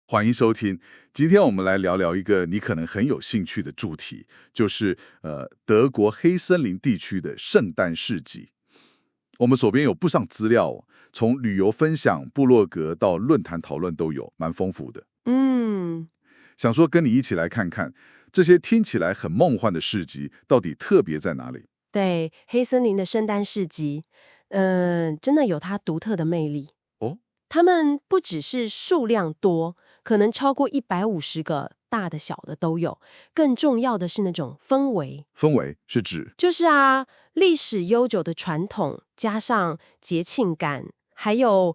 欢迎收听，今天我们来聊聊一个你可能很有兴趣的主题，就是德国黑森林地区的圣诞市集。我们手边有不少资料，从旅游分享、部落格到论坛讨论都有，蛮丰富的。想说跟你一起来看看这些听起来很梦幻的市集到底特别在哪里。对，黑森林的圣诞市集，真的有它独特的魅力。它们不只是数量多，可能超过150个，大的小的都有。更重要的是那种氛围。氛围是指？就是历史悠久的传统，加上节庆感，还有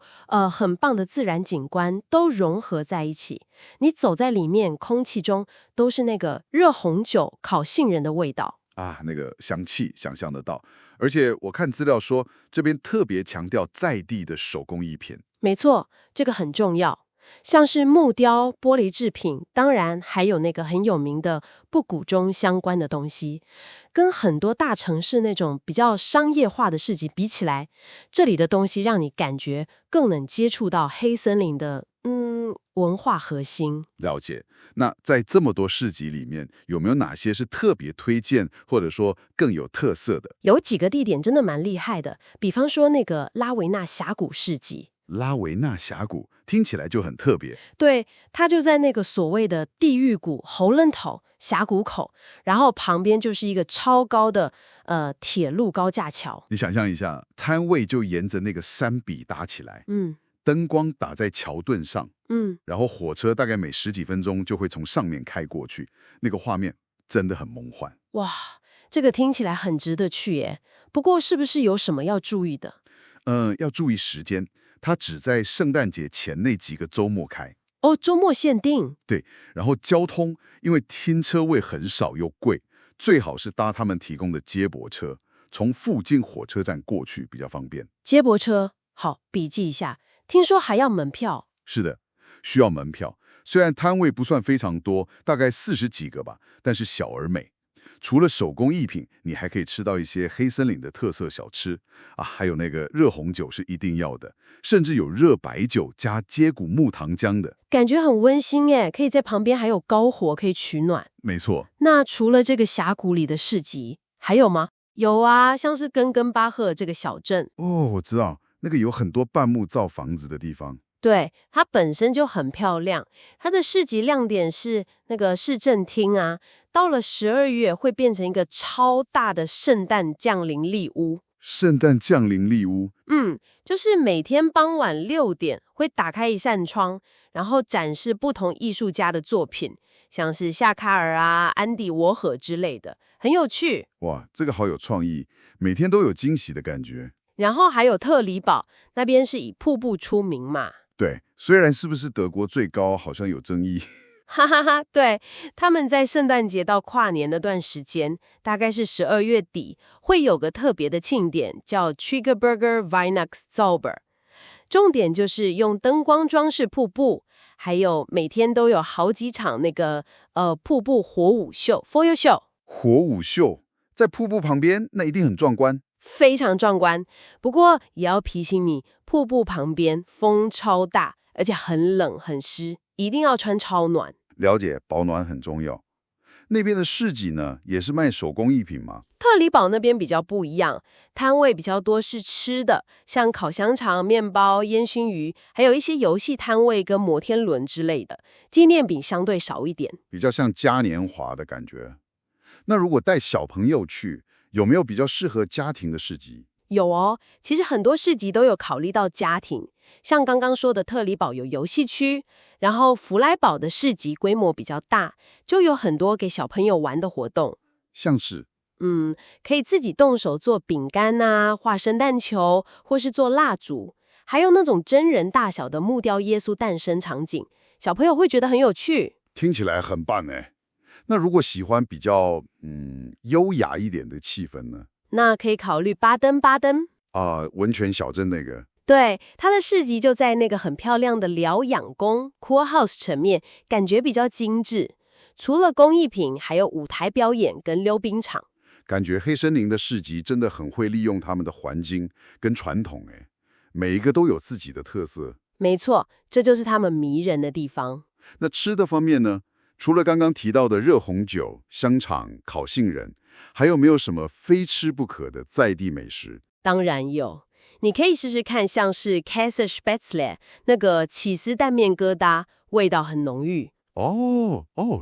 很棒的自然景观，都融合在一起。你走在里面，空气中都是那个热红酒、烤杏仁的味道。那个香气想象得到。而且我看资料说，这边特别强调在地的手工艺品。没错，这个很重要。像是木雕、玻璃制品，当然还有那个很有名的布谷钟相关的东西。跟很多大城市那种比较商业化的市集比起来，这里的东西让你感觉更能接触到黑森林的文化核心。了解。那在这么多市集里面，有没有哪些是特别推荐，或者说更有特色的？有几个地点真的蛮厉害的，比方说那个拉维纳峡谷市集。拉维纳峡谷听起来就很特别。对，它就在那个所谓的地狱谷喉咙头峡谷口，然后旁边就是一个超高的铁路高架桥。你想象一下，摊位就沿着那个山壁搭起来，灯光打在桥墩上，然后火车大概每10几分钟就会从上面开过去，那个画面真的很梦幻。哇，这个听起来很值得去耶。不过是不是有什么要注意的？要注意时间。它只在圣诞节前那几个周末开。周末限定。对，然后交通，因为停车位很少又贵，最好是搭他们提供的接驳车，从附近火车站过去比较方便。接驳车，好，笔记一下。听说还要门票。是的，需要门票。虽然摊位不算非常多，大概40几个吧，但是小而美。除了手工艺品，你还可以吃到一些黑森林的特色小吃还有那个热红酒是一定要的，甚至有热白酒加接骨木糖浆的，感觉很温馨耶。可以在旁边还有篝火可以取暖。没错。那除了这个峡谷里的市集，还有吗？有啊，像是根巴赫这个小镇。我知道那个有很多半木造房子的地方。对，它本身就很漂亮。它的市集亮点是那个市政厅到了12月会变成一个超大的圣诞降临礼屋。圣诞降临礼屋？就是每天傍晚6点会打开一扇窗，然后展示不同艺术家的作品，像是夏卡尔安迪沃荷之类的，很有趣。哇，这个好有创意，每天都有惊喜的感觉。然后还有特里堡，那边是以瀑布出名嘛。对，虽然是不是德国最高好像有争议。哈哈哈，对，他们在圣诞节到跨年那段时间，大概是12月底，会有个特别的庆典，叫 Triggerberger Weihnachtszauber。重点就是用灯光装饰瀑布，还有每天都有好几场那个瀑布火舞秀 （Feuer Show）。火舞秀在瀑布旁边，那一定很壮观。非常壮观，不过也要提醒你，瀑布旁边风超大，而且很冷很湿，一定要穿超暖。了解，保暖很重要。那边的市集呢，也是卖手工艺品吗？特里堡那边比较不一样，摊位比较多是吃的，像烤香肠、面包、烟熏鱼，还有一些游戏摊位跟摩天轮之类的。纪念品相对少一点，比较像嘉年华的感觉。那如果带小朋友去，有没有比较适合家庭的市集？有哦，其实很多市集都有考虑到家庭，像刚刚说的特里堡有游戏区，然后弗莱堡的市集规模比较大，就有很多给小朋友玩的活动，像是可以自己动手做饼干画圣诞球，或是做蜡烛，还有那种真人大小的木雕耶稣诞生场景，小朋友会觉得很有趣。听起来很棒哎。那如果喜欢比较优雅一点的气氛呢？那可以考虑巴登温泉小镇那个。对，它的市集就在那个很漂亮的疗养宫 Kurhaus 城面，感觉比较精致。除了工艺品，还有舞台表演跟溜冰场。感觉黑森林的市集真的很会利用他们的环境跟传统，每一个都有自己的特色。没错，这就是他们迷人的地方。那吃的方面呢？除了刚刚提到的热红酒、香肠、烤杏仁，还有没有什么非吃不可的在地美食？当然有，你可以试试看，像是 Käse Spätzle 那个起司蛋面疙瘩，味道很浓郁。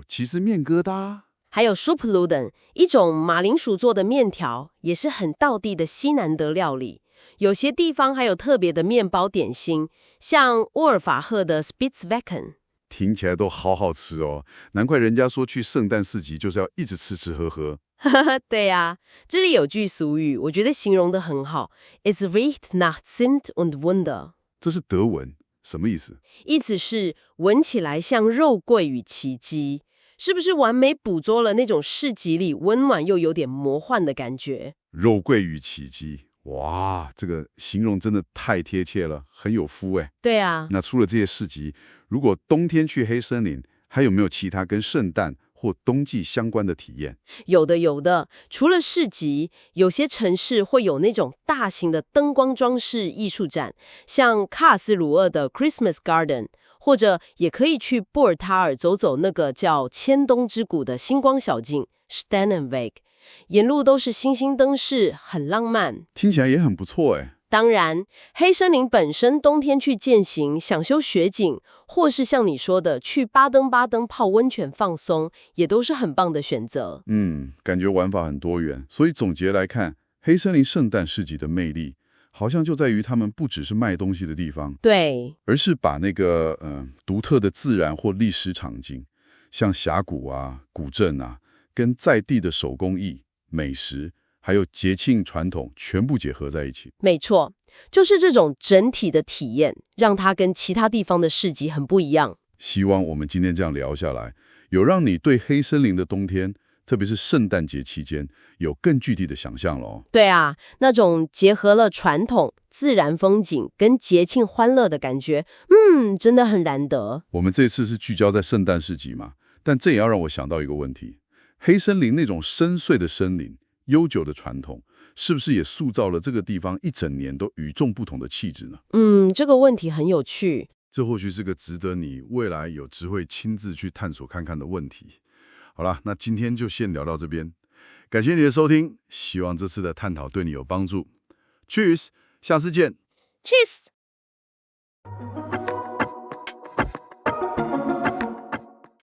起司面疙瘩。还有 Schupfnudeln 一种马铃薯做的面条，也是很道地的西南德料理。有些地方还有特别的面包点心，像沃尔法赫的 Spitzwecken。听起来都好好吃哦，难怪人家说去圣诞市集就是要一直吃吃喝喝。对呀，这里有句俗语，我觉得形容得很好 ，Es riecht nach Zimt und Wunder。这是德文，什么意思？意思是闻起来像肉桂与奇迹，是不是完美捕捉了那种市集里温暖又有点魔幻的感觉？肉桂与奇迹，哇，这个形容真的太贴切了，很有夫。对啊，那除了这些市集，如果冬天去黑森林，还有没有其他跟圣诞或冬季相关的体验？有的有的。除了市集，有些城市会有那种大型的灯光装饰艺术展，像卡斯鲁厄的 Christmas Garden， 或者也可以去布尔塔尔走走那个叫千冬之谷的星光小径 Sternenweg， 沿路都是星星灯饰，很浪漫。听起来也很不错。当然，黑森林本身冬天去健行、享受雪景，或是像你说的去巴登泡温泉放松，也都是很棒的选择。感觉玩法很多元。所以总结来看，黑森林圣诞市集的魅力，好像就在于他们不只是卖东西的地方，对，而是把那个独特的自然或历史场景，像峡谷啊、古镇啊，跟在地的手工艺、美食，还有节庆传统全部结合在一起。没错，就是这种整体的体验，让它跟其他地方的市集很不一样。希望我们今天这样聊下来，有让你对黑森林的冬天，特别是圣诞节期间，有更具体的想象了哦。对啊，那种结合了传统、自然风景跟节庆欢乐的感觉，真的很难得。我们这次是聚焦在圣诞市集嘛，但这也要让我想到一个问题：黑森林那种深邃的森林、悠久的传统，是不是也塑造了这个地方一整年都与众不同的气质呢？这个问题很有趣。这或许是个值得你未来有机会亲自去探索看看的问题。好了，那今天就先聊到这边，感谢你的收听，希望这次的探讨对你有帮助。Cheers， 下次见。Cheers。